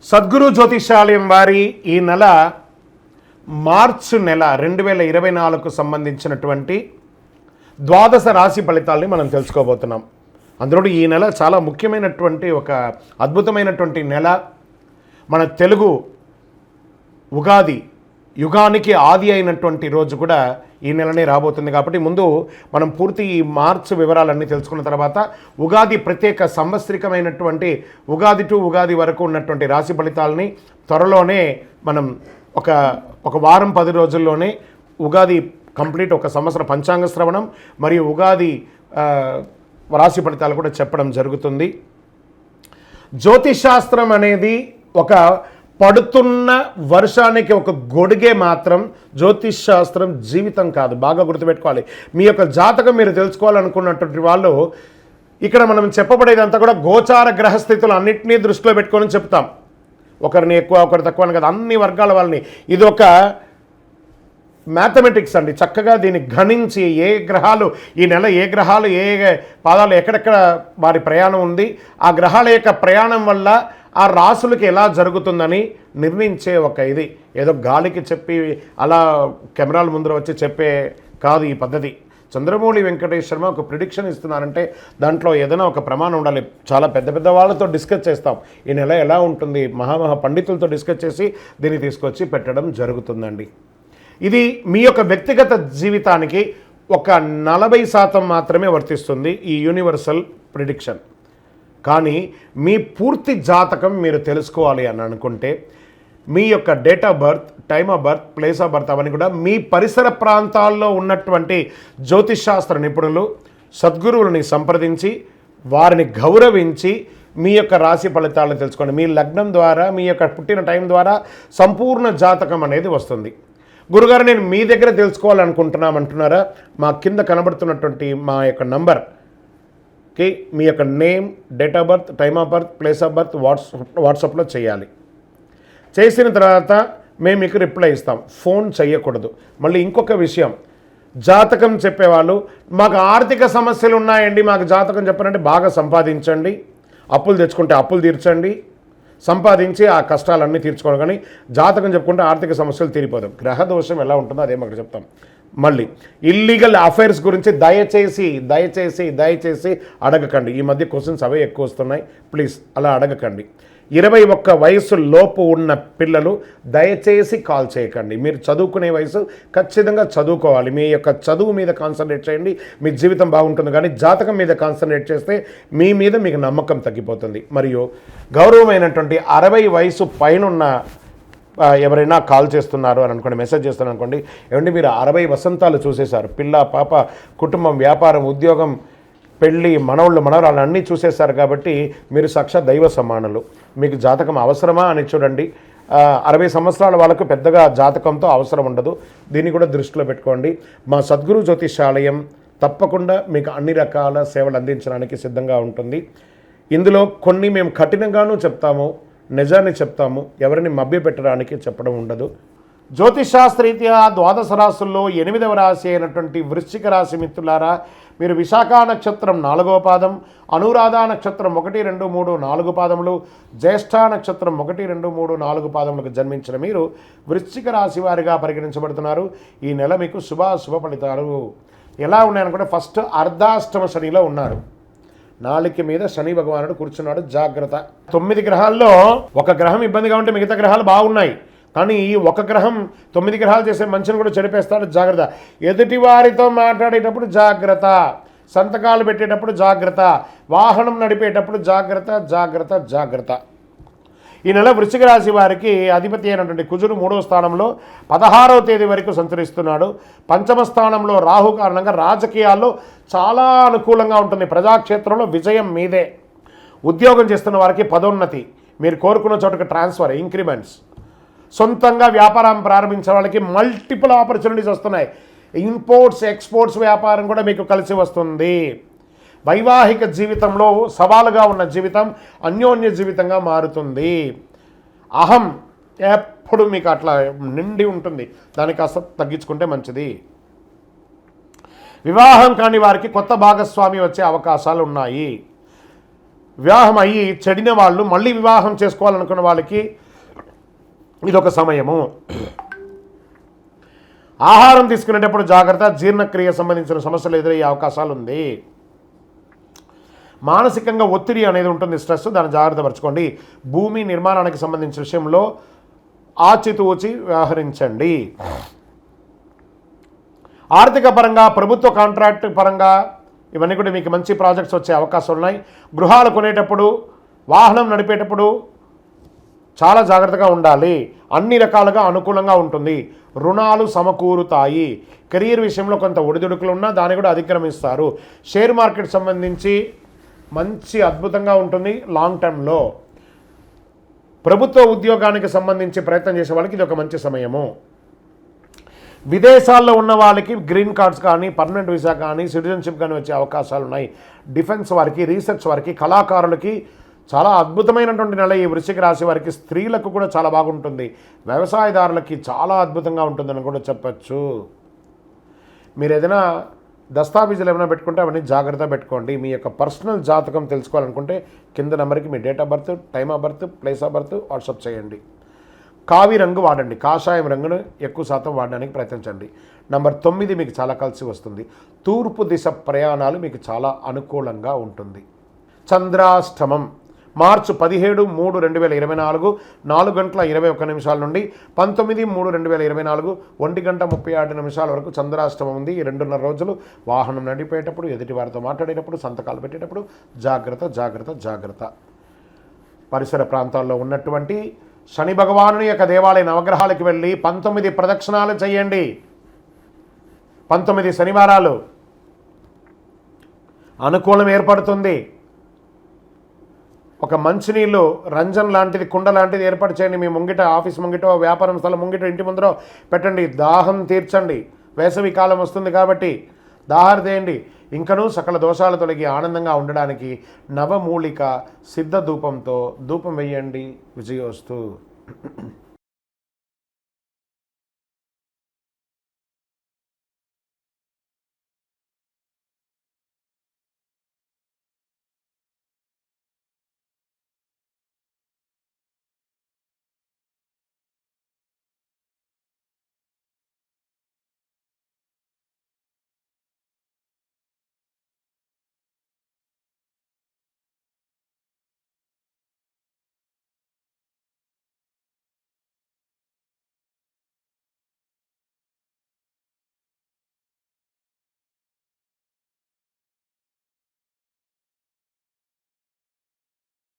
సద్గురు జ్యోతిషాలయం వారి ఈ నెల మార్చి నెల 2024కు సంబంధించినటువంటి ద్వాదశ రాశి ఫలితాలని మనం తెలుసుకోబోతున్నాం. అందులో ఈ నెల చాలా ముఖ్యమైనటువంటి ఒక అద్భుతమైనటువంటి నెల. మన తెలుగు ఉగాది యుగానికి ఆది అయినటువంటి రోజు కూడా ఈ నెలనే రాబోతుంది. కాబట్టి ముందు మనం పూర్తి ఈ మార్చ్ వివరాలన్నీ తెలుసుకున్న తర్వాత ఉగాది ప్రత్యేక సంవత్సరికమైనటువంటి ఉగాది టు ఉగాది వరకు ఉన్నటువంటి రాశి ఫలితాలని త్వరలోనే మనం ఒక వారం 10 రోజుల్లోనే ఉగాది కంప్లీట్ ఒక సంవత్సర పంచాంగ శ్రవణం మరియు ఉగాది రాశి ఫలితాలు కూడా చెప్పడం జరుగుతుంది. జ్యోతిషాస్త్రం అనేది ఒక పడుతున్న వర్షానికి ఒక గొడుగే మాత్రం. జ్యోతిష్ శాస్త్రం జీవితం కాదు, బాగా గుర్తుపెట్టుకోవాలి. మీ యొక్క జాతకం మీరు తెలుసుకోవాలనుకున్నటువంటి వాళ్ళు ఇక్కడ మనం చెప్పబడేదంతా కూడా గోచార గ్రహస్థితులు అన్నింటినీ దృష్టిలో పెట్టుకొని చెప్తాం. ఒకరిని ఎక్కువ ఒకరు తక్కువ అని కదా, అన్ని వర్గాల వాళ్ళని. ఇది ఒక మ్యాథమెటిక్స్ అండి. చక్కగా దీన్ని గణించి ఏ గ్రహాలు ఈ నెల ఏ గ్రహాలు ఏ పాదాలు ఎక్కడెక్కడ వారి ప్రయాణం ఉంది, ఆ గ్రహాల యొక్క ప్రయాణం వల్ల ఆ రాసులకి ఎలా జరుగుతుందని నిర్ణయించే ఒక ఇది. ఏదో గాలికి చెప్పి అలా కెమెరాల ముందర వచ్చి చెప్పే కాదు ఈ పద్ధతి. చంద్రమౌళి వెంకటేష్ శర్మ ఒక ప్రిడిక్షన్ ఇస్తున్నారంటే దాంట్లో ఏదైనా ఒక ప్రమాణం ఉండాలి. చాలా పెద్ద పెద్ద వాళ్ళతో డిస్కస్ చేస్తాం, ఈ నెల ఎలా ఉంటుంది, మహామహా పండితులతో డిస్కస్ చేసి దీన్ని తీసుకొచ్చి పెట్టడం జరుగుతుందండి. ఇది మీ యొక్క వ్యక్తిగత జీవితానికి ఒక 40% మాత్రమే వర్తిస్తుంది ఈ యూనివర్సల్ ప్రిడిక్షన్. కానీ మీ పూర్తి జాతకం మీరు తెలుసుకోవాలి అని అనుకుంటే మీ యొక్క date of birth, time of birth, place of birth అవన్నీ కూడా మీ పరిసర ప్రాంతాల్లో ఉన్నటువంటి జ్యోతిషాస్త్ర నిపుణులు సద్గురువులని సంప్రదించి వారిని గౌరవించి మీ యొక్క రాశి ఫలితాలను తెలుసుకోండి. మీ లగ్నం ద్వారా మీ యొక్క పుట్టిన టైం ద్వారా సంపూర్ణ జాతకం అనేది వస్తుంది. గురుగారు నేను మీ దగ్గర తెలుసుకోవాలనుకుంటున్నామంటున్నారా? మా కింద కనబడుతున్నటువంటి మా యొక్క నంబర్కి మీ యొక్క name, date of birth, time of birth, place of birth వాట్సాప్లో చేయాలి. చేసిన తర్వాత మేము మీకు రిప్లై ఇస్తాం. ఫోన్ చేయకూడదు. మళ్ళీ ఇంకొక విషయం, జాతకం చెప్పేవాళ్ళు మాకు ఆర్థిక సమస్యలు ఉన్నాయండి, మాకు జాతకం చెప్పారంటే బాగా సంపాదించండి, అప్పులు తెచ్చుకుంటే అప్పులు తీర్చండి, సంపాదించి ఆ కష్టాలన్నీ తీర్చుకోవడం. కానీ జాతకం చెప్పుకుంటే ఆర్థిక సమస్యలు తీరిపోదాం. గ్రహ దోషం ఎలా ఉంటుందో అదే మాకు చెప్తాం. మళ్ళీ ఇల్లీగల్ అఫైర్స్ గురించి దయచేసి అడగకండి. ఈ మధ్య క్వశ్చన్స్ అవే ఎక్కువ వస్తున్నాయి. ప్లీజ్ అలా అడగకండి. 21 వయసు లోపు ఉన్న పిల్లలు దయచేసి కాల్ చేయకండి. మీరు చదువుకునే వయసు ఖచ్చితంగా చదువుకోవాలి. మీ యొక్క చదువు మీద కాన్సన్ట్రేట్ చేయండి, మీ జీవితం బాగుంటుంది. కానీ జాతకం మీద కాన్సన్ట్రేట్ చేస్తే మీ మీద మీకు నమ్మకం తగ్గిపోతుంది. మరియు గౌరవమైనటువంటి 60 వయసు పైనున్న ఎవరైనా కాల్ చేస్తున్నారు అని అనుకోండి, మెసేజ్ చేస్తున్నారు అనుకోండి, ఏమంటే మీరు 60 వసంతాలు చూసేశారు, పిల్ల పాప కుటుంబం వ్యాపారం ఉద్యోగం పెళ్ళి మనవళ్ళు మనవరాలు అన్నీ చూసేశారు. కాబట్టి మీరు సాక్షాత్ దైవ సమానులు. మీకు జాతకం అవసరమా అని చూడండి. 60 సంవత్సరాల వాళ్ళకు పెద్దగా జాతకంతో అవసరం ఉండదు. దీన్ని కూడా దృష్టిలో పెట్టుకోండి. మా సద్గురు జ్యోతిషాలయం తప్పకుండా మీకు అన్ని రకాల సేవలు అందించడానికి సిద్ధంగా ఉంటుంది. ఇందులో కొన్ని మేము కఠినంగానూ చెప్తాము, నిజాన్ని చెప్తాము, ఎవరిని మభ్యపెట్టడానికి చెప్పడం ఉండదు. జ్యోతిషాస్త్రరీత్యా ద్వాదశ రాశుల్లో 8వ రాశి అయినటువంటి వృశ్చిక రాశి మిత్రులారా, మీరు విశాఖ నక్షత్రం 4వ పాదం, అనురాధ నక్షత్రం 1, 2, 3, 4 పాదములు, జ్యేష్ఠ నక్షత్రం 1, 2, 3, 4 పాదములకు జన్మించిన మీరు వృశ్చిక రాశి వారిగా పరిగణించబడుతున్నారు. ఈ నెల మీకు శుభ ఫలితాలు ఎలా ఉన్నాయనుకుంటే, ఫస్ట్ అర్ధాష్టమ శనిలో ఉన్నారు. నాలుక మీద శని భగవానుడు కూర్చున్నాడు, జాగ్రత్త. 9 గ్రహాల్లో ఒక గ్రహం ఇబ్బందిగా ఉంటే మిగతా గ్రహాలు బాగున్నాయి. కానీ ఈ ఒక గ్రహం 9 గ్రహాలు చేసే మంచిని కూడా చెడిపేస్తాడు, జాగ్రత్త. ఎదుటి వారితో మాట్లాడేటప్పుడు జాగ్రత్త, సంతకాలు పెట్టేటప్పుడు జాగ్రత్త, వాహనం నడిపేటప్పుడు జాగ్రత్త. ఈ నెల వృశ్చిక రాశి వారికి అధిపతి అయినటువంటి కుజుడు 3వ స్థానంలో 16వ తేదీ వరకు సంచరిస్తున్నాడు. 5వ స్థానంలో రాహు కారణంగా రాజకీయాల్లో చాలా అనుకూలంగా ఉంటుంది. ప్రజాక్షేత్రంలో విజయం మీదే. ఉద్యోగం చేస్తున్న వారికి పదోన్నతి, మీరు కోరుకున్న చోటుకు ట్రాన్స్ఫర్, ఇంక్రిమెంట్స్, సొంతంగా వ్యాపారం ప్రారంభించే వాళ్ళకి మల్టిపుల్ ఆపర్చునిటీస్ వస్తున్నాయి. ఇంపోర్ట్స్ ఎక్స్పోర్ట్స్ వ్యాపారం కూడా మీకు కలిసి వస్తుంది. వైవాహిక జీవితంలో సవాలుగా ఉన్న జీవితం అన్యోన్య జీవితంగా మారుతుంది. అహం ఎప్పుడు మీకు అట్లా నిండి ఉంటుంది, దానికి కాస్త తగ్గించుకుంటే మంచిది. వివాహం కాని వారికి కొత్త భాగస్వామి వచ్చే అవకాశాలు ఉన్నాయి. వివాహం అయ్యి చెడిన వాళ్ళు మళ్ళీ వివాహం చేసుకోవాలనుకున్న వాళ్ళకి ఇదొక సమయము. ఆహారం తీసుకునేటప్పుడు జాగ్రత్త, జీర్ణక్రియ సంబంధించిన సమస్యలు ఎదురయ్యే అవకాశాలు ఉంది. మానసికంగా ఒత్తిడి అనేది ఉంటుంది, స్ట్రెస్, దాన్ని జాగ్రత్త పరచుకోండి. భూమి నిర్మాణానికి సంబంధించిన విషయంలో ఆచితూచి వ్యవహరించండి. ఆర్థిక పరంగా, ప్రభుత్వ కాంట్రాక్ట్ పరంగా ఇవన్నీ కూడా మీకు మంచి ప్రాజెక్ట్స్ వచ్చే అవకాశాలు ఉన్నాయి. గృహాలు కొనేటప్పుడు, వాహనం నడిపేటప్పుడు చాలా జాగ్రత్తగా ఉండాలి. అన్ని రకాలుగా అనుకూలంగా ఉంటుంది. రుణాలు సమకూరుతాయి. కెరీర్ విషయంలో కొంత ఒడిదుడుకులు ఉన్నా దాన్ని కూడా అధిక్రమిస్తారు. షేర్ మార్కెట్ సంబంధించి మంచి అద్భుతంగా ఉంటుంది లాంగ్ టర్మ్లో. ప్రభుత్వ ఉద్యోగానికి సంబంధించి ప్రయత్నం చేసే వాళ్ళకి ఇది ఒక మంచి సమయము. విదేశాల్లో ఉన్న వాళ్ళకి గ్రీన్ కార్డ్స్ కానీ, పర్మనెంట్ వీసా కానీ, సిటిజన్షిప్ కానీ వచ్చే అవకాశాలు ఉన్నాయి. డిఫెన్స్ వారికి, రీసెర్చ్ వారికి, కళాకారులకి చాలా అద్భుతమైనటువంటి నెల ఈ వృశ్చిక రాశి వారికి. స్త్రీలకు కూడా చాలా బాగుంటుంది. వ్యవసాయదారులకి చాలా అద్భుతంగా ఉంటుందని కూడా చెప్పచ్చు. మీరు ఏదైనా దస్తావేజులు ఏమైనా పెట్టుకుంటే అవన్నీ జాగ్రత్త పెట్టుకోండి. మీ యొక్క పర్సనల్ జాతకం తెలుసుకోవాలనుకుంటే కింద నెంబర్కి మీ date of birth, time of birth, place of birth WhatsApp చేయండి. కావి రంగు వాడండి, కాషాయం రంగును ఎక్కువ శాతం వాడడానికి ప్రయత్నించండి. నంబర్ 9 మీకు చాలా కలిసి వస్తుంది. తూర్పు దిశ ప్రయాణాలు మీకు చాలా అనుకూలంగా ఉంటుంది. చంద్రాష్టమం మార్చి 17/3/2024 4:21 నుండి 19/3/2024 1:36 వరకు చంద్రాష్టమం ఉంది. ఈ 2.5 రోజులు వాహనం నడిపేటప్పుడు, ఎదుటి వారితో మాట్లాడేటప్పుడు, సంతకాలు పెట్టేటప్పుడు జాగ్రత్త జాగ్రత్త జాగ్రత్త. పరిసర ప్రాంతాల్లో ఉన్నటువంటి శని భగవానుని యొక్క దేవాలయ నవగ్రహాలకు వెళ్ళి 19 ప్రదక్షిణాలు చేయండి. 19 శనివారాలు అనుకూలం ఏర్పడుతుంది. ఒక మంచినీళ్ళు రంజన్ లాంటిది, కుండ లాంటిది ఏర్పాటు చేయండి. మీ ముంగిట, ఆఫీస్ ముంగిటో, వ్యాపారం స్థలం ముంగిట, ఇంటి ముందరో పెట్టండి. దాహం తీర్చండి. వేసవి కాలం వస్తుంది కాబట్టి దాహారు చేయండి. ఇంకనూ సకల దోషాలు తొలగి ఆనందంగా ఉండడానికి నవమూలిక సిద్ధ ధూపంతో ధూపం వేయండి. విజయోస్తు.